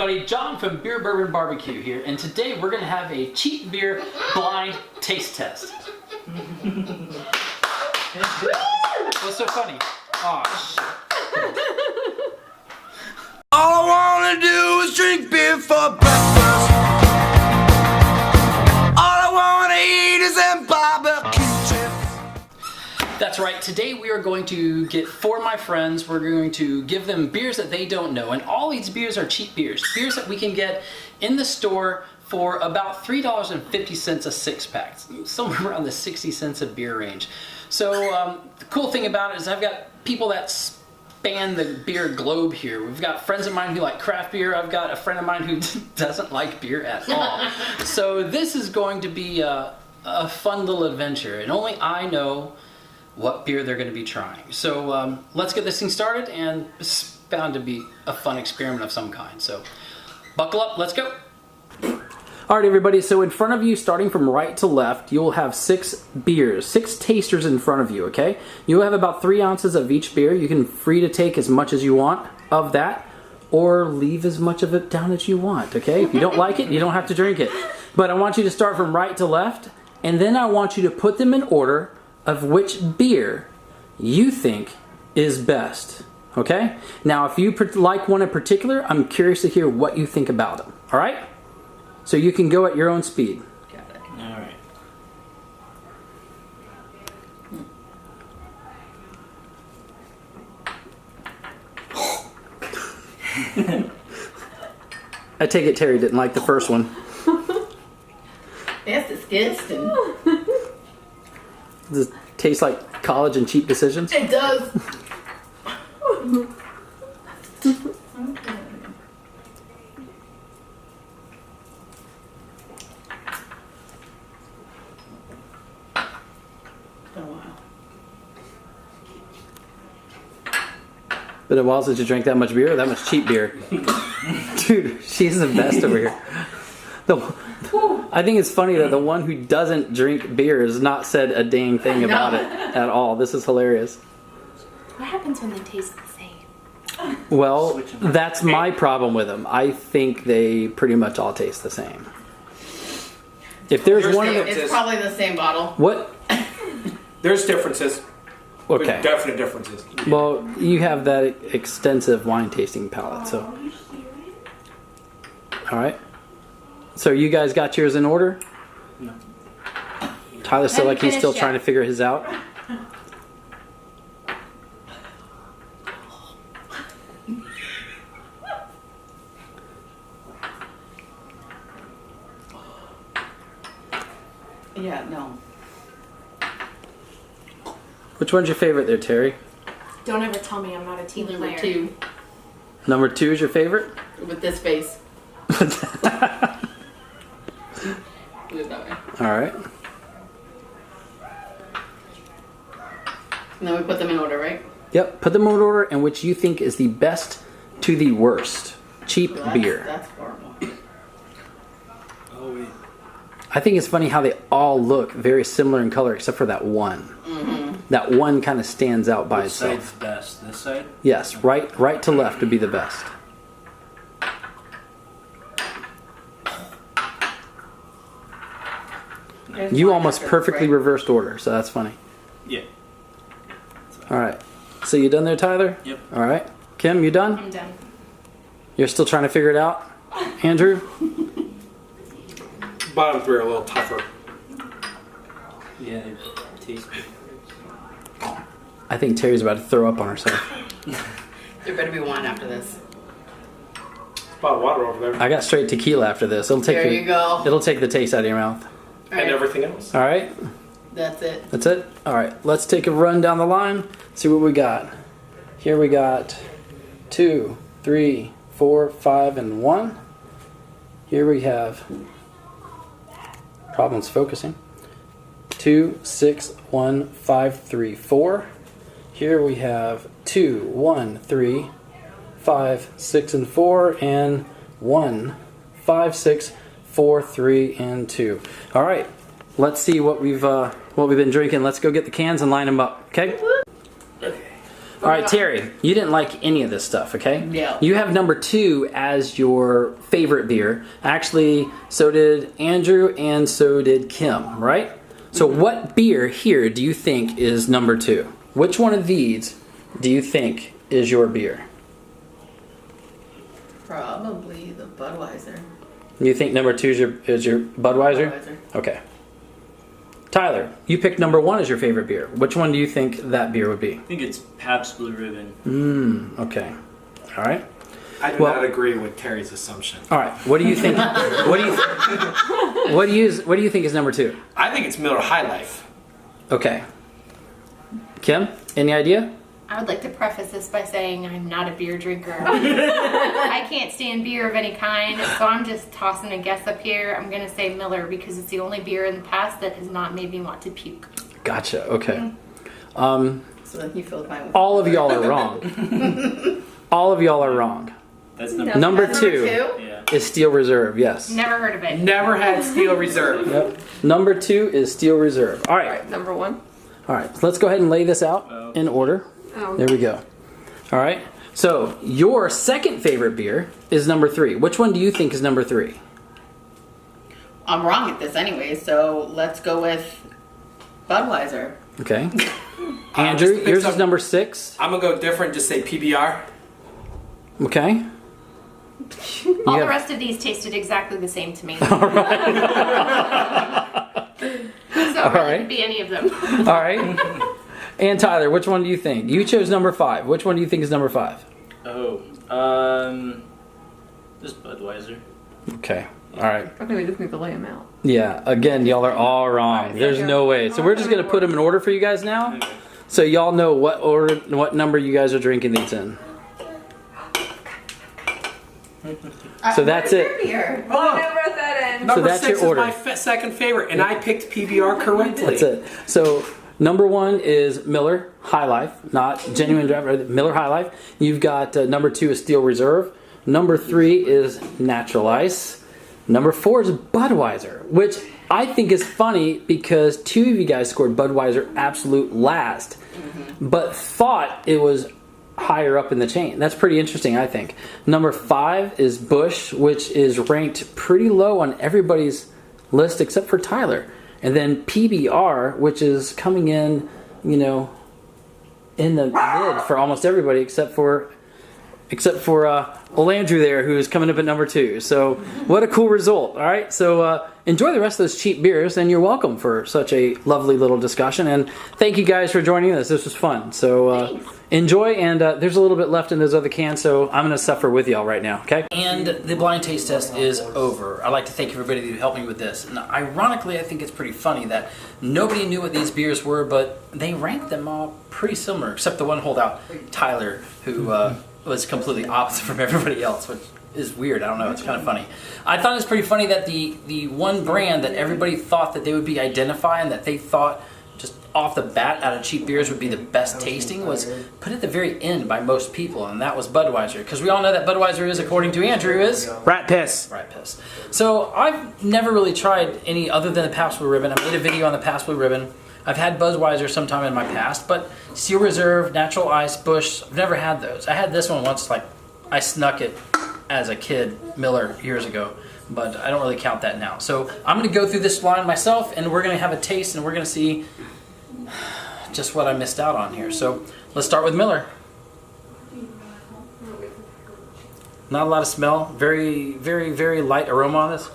Buddy John from Beer Bourbon Barbecue here, and today we're going to have a cheap beer blind taste test. What's so funny? Oh, shit. All I wanna do is drink beer for breakfast. All I wanna eat is them barbecue chips. That's right, today we are going to get 4 of my friends, we're going to give them beers that they don't know, and all these beers are cheap beers. Beers that we can get in the store for about $3.50 a 6-pack, somewhere around the 60 cents a beer range. So the cool thing about it is I've got people that span the beer globe here. We've got friends of mine who like craft beer. I've got a friend of mine who doesn't like beer at all. So this is going to be a fun little adventure, and only I know what beer they're going to be trying. So let's get this thing started, and it's bound to be a fun experiment of some kind. So buckle up, let's go. Alright everybody, so in front of you, starting from right to left, you'll have 6 beers, 6 tasters in front of you, okay? You'll have about 3 ounces of each beer. You can free to take as much as you want of that, or leave as much of it down as you want, okay? If you don't like it, you don't have to drink it. But I want you to start from right to left, and then I want you to put them in order of which beer you think is best, okay? Now, if you like one in particular, I'm curious to hear what you think about them, alright? So you can go at your own speed. Got it. All right. I take it Terry didn't like the first one. That's disgusting. Does it taste like college and cheap decisions? It does. Been a while since you drank that much beer, that much cheap beer. Dude, she's the best over here. I think it's funny that the one who doesn't drink beer has not said a dang thing about it at all. This is hilarious. What happens when they taste the same? Well, that's my problem with them. I think they pretty much all taste the same. If there's one of them... It's probably the same bottle. What? There's differences. Okay. There's definite differences. Well, you have that extensive wine tasting palate, so. All right. So you guys got yours in order? No. Tyler's still like he's still trying to figure his out. Yeah, no. Which one's your favorite there, Terry? Don't ever tell me I'm not a team Number player. 2 Number 2 is your favorite? with this face. Put it that way. All right. And then we put them in order, right? Yep. Put them in order in which you think is the best to the worst. Cheap beer. That's horrible. Oh, wait. I think it's funny how they all look very similar in color except for that one. Mm-hmm. That one kind of stands out by Which itself. side's best? This side? Yes, right to left would be the best. There's You mine almost after, perfectly right? reversed order, so that's funny. Yeah. All right. So you done there, Tyler? Yep. All right. Kim, you done? I'm done. You're still trying to figure it out? Andrew? Bottom 3 are a little tougher. Yeah, they taste good. I think Terry's about to throw up on herself. There better be wine after this. Spot of water over there. I got straight tequila after this. It'll take There you go. It'll take the taste out of your mouth. All right. And everything else. All right. That's it. That's it? All right. Let's take a run down the line. See what we got. Here we got 2, 3, 4, 5, and 1. Here we have problems focusing. 2, 6, 1, 5, 3, 4. Here we have 2, 1, 3, 5, 6, and 4, and 1, 5, 6, 4, 3, and 2. All right, let's see what we've been drinking. Let's go get the cans and line them up. Okay. All right, Terry, you didn't like any of this stuff, okay? Yeah. You have number 2 as your favorite beer. Actually, so did Andrew and so did Kim, right? So what beer here do you think is number 2? Which one of these do you think is your beer? Probably the Budweiser. You think number 2 is your Budweiser? Budweiser. Okay. Tyler, you picked number 1 as your favorite beer. Which one do you think that beer would be? I think it's Pabst Blue Ribbon. Okay. All right. I do Well- not agree with Terry's assumption. All right. What do you think? what do you think is number 2? I think it's Miller High Life. Okay. Kim, any idea? I would like to preface this by saying I'm not a beer drinker. I can't stand beer of any kind, so I'm just tossing a guess up here. I'm going to say Miller because it's the only beer in the past that has not made me want to puke. Gotcha. Okay. So then you feel fine with All of y'all are wrong. All of y'all are wrong. That's number Number Number 2 Yeah. is Steel Reserve. Yes. Never heard of it. Never had Steel Reserve. Yep. Number 2 is Steel Reserve. All right. Number 1. All right. So let's go ahead and lay this out in order. Oh. There we go. All right. So your second favorite beer is number 3. Which one do you think is number 3? I'm wrong at this anyway, so let's go with Budweiser. Okay. Andrew, just pick yours is some- number 6. I'm gonna go different. Just say PBR. Okay. All have- the rest of these tasted exactly the same to me. So it really right. could be any of them. All right. And Tyler, which one do you think? You chose number 5. Which one do you think is number 5? Oh, just Budweiser. Okay. All right. Okay, we just need to lay them out. Yeah. Again, y'all are all wrong. There's no way. So we're just gonna put them in order for you guys now, Okay. so y'all know what order, what number you guys are drinking these in. So that's it. Beer. Oh, I wrote that in. Number that's 6 your order. is my second favorite, and I picked PBR correctly. That's it. So number 1 is Miller High Life, not Genuine Draft. Miller High Life. You've got number 2 is Steel Reserve. Number 3 is Natural Ice. Number 4 is Budweiser, which I think is funny because 2 of you guys scored Budweiser absolute last, but thought it was higher up in the chain. That's pretty interesting, I think. Number 5 is Busch, which is ranked pretty low on everybody's list except for Tyler. And then PBR, which is coming in, you know, in the mid for almost everybody except for old Andrew there, who is coming up at number 2. So what a cool result. All right, so enjoy the rest of those cheap beers, and you're welcome for such a lovely little discussion. And thank you guys for joining us. This was fun. So enjoy, and there's a little bit left in those other cans, so I'm going to suffer with y'all right now, okay? And the blind taste test is over. I'd like to thank everybody who helped me with this. And ironically, I think it's pretty funny that nobody knew what these beers were, but they ranked them all pretty similar, except the one holdout, Tyler, who was completely opposite from everybody else, which is weird. I don't know. It's kind of funny. I thought it was pretty funny that the one brand that everybody thought that they would be identifying, that they thought just off the bat out of cheap beers would be the best tasting, was put at the very end by most people, and that was Budweiser. Because we all know that Budweiser is, according to Andrew, is Rat piss. Rat piss. So I've never really tried any other than the Pabst Blue Ribbon. I made a video on the Pabst Blue Ribbon. I've had Budweiser sometime in my past, but Steel Reserve, Natural Ice, Busch, I've never had those. I had this one once, like I snuck it as a kid, Miller, years ago, but I don't really count that now. So I'm going to go through this line myself, and we're going to have a taste, and we're going to see just what I missed out on here. So let's start with Miller. Not a lot of smell. Very, very, very light aroma on this.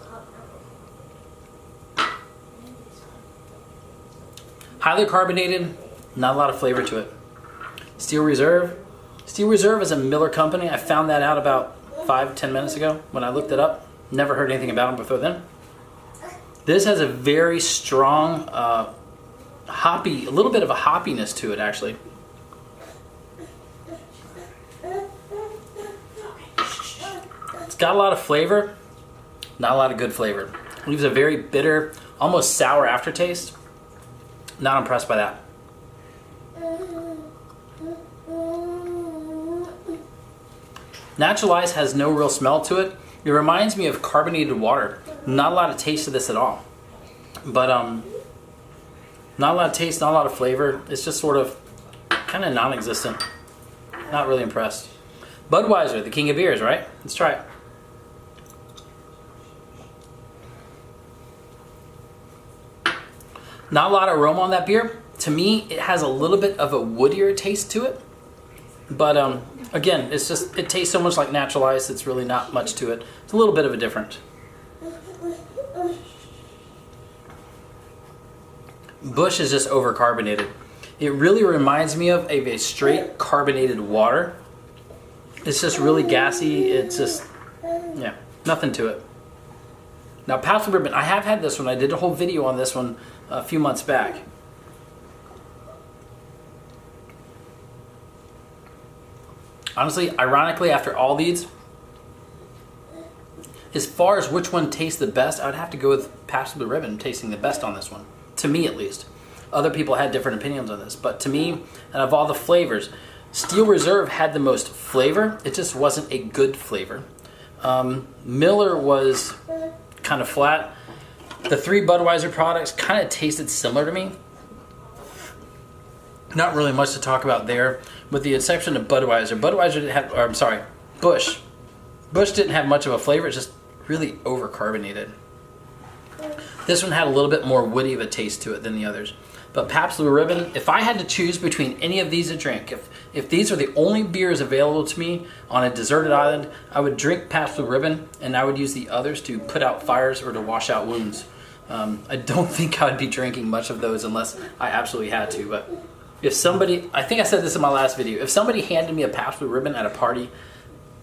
Highly carbonated, not a lot of flavor to it. Steel Reserve. Steel Reserve is a Miller company. I found that out about 5-10 minutes ago when I looked it up. Never heard anything about them before then. This has a very strong hoppy, a little bit of a hoppiness to it actually. It's got a lot of flavor, not a lot of good flavor. It leaves a very bitter, almost sour aftertaste. Not impressed by that. Natural Ice has no real smell to it. It reminds me of carbonated water. Not a lot of taste to this at all. But not a lot of taste, not a lot of flavor. It's just sort of kind of non-existent. Not really impressed. Budweiser, the king of beers, right? Let's try it. Not a lot of aroma on that beer. To me, it has a little bit of a woodier taste to it. But again, it's just, it tastes so much like natural ice, it's really not much to it. It's a little bit of a different. Busch is just overcarbonated. It really reminds me of a straight carbonated water. It's just really gassy. It's just, yeah, nothing to it. Now, Pabst Blue Ribbon, I have had this one. I did a whole video on this one a few months back. Honestly, ironically, after all these, as far as which one tastes the best, I would have to go with Pabst Blue Ribbon tasting the best on this one. To me, at least. Other people had different opinions on this, but to me, and of all the flavors, Steel Reserve had the most flavor. It just wasn't a good flavor. Miller was kind of flat. The three Budweiser products kind of tasted similar to me. Not really much to talk about there, with the exception of Budweiser. Budweiser didn't have, or I'm sorry, Busch. Busch didn't have much of a flavor. It's just really overcarbonated. This one had a little bit more woody of a taste to it than the others. But Pabst Blue Ribbon, if I had to choose between any of these to drink, if these are the only beers available to me on a deserted island, I would drink Pabst Blue Ribbon and I would use the others to put out fires or to wash out wounds. I don't think I would be drinking much of those unless I absolutely had to. But if somebody, I think I said this in my last video, if somebody handed me a Pabst Blue Ribbon at a party,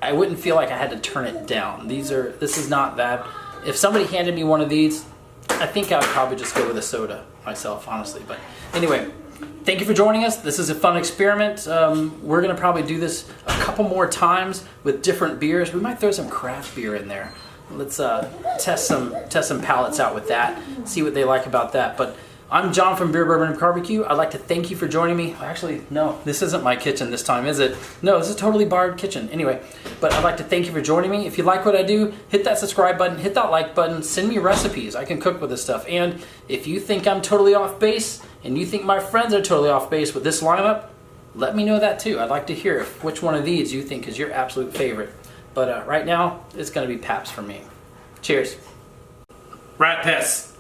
I wouldn't feel like I had to turn it down. This is not that. If somebody handed me one of these, I think I would probably just go with a soda myself, honestly. But anyway, thank you for joining us. This is a fun experiment. We're going to probably do this a couple more times with different beers. We might throw some craft beer in there. Let's test some palates out with that, see what they like about that. But I'm John from Beer, Bourbon, and Barbecue. I'd like to thank you for joining me. Actually, no, this isn't my kitchen this time, is it? No, this is a totally borrowed kitchen. Anyway, but I'd like to thank you for joining me. If you like what I do, hit that subscribe button, hit that like button, send me recipes. I can cook with this stuff. And if you think I'm totally off base, and you think my friends are totally off base with this lineup, let me know that too. I'd like to hear which one of these you think is your absolute favorite. But right now, it's going to be Pabst for me. Cheers. Rat piss.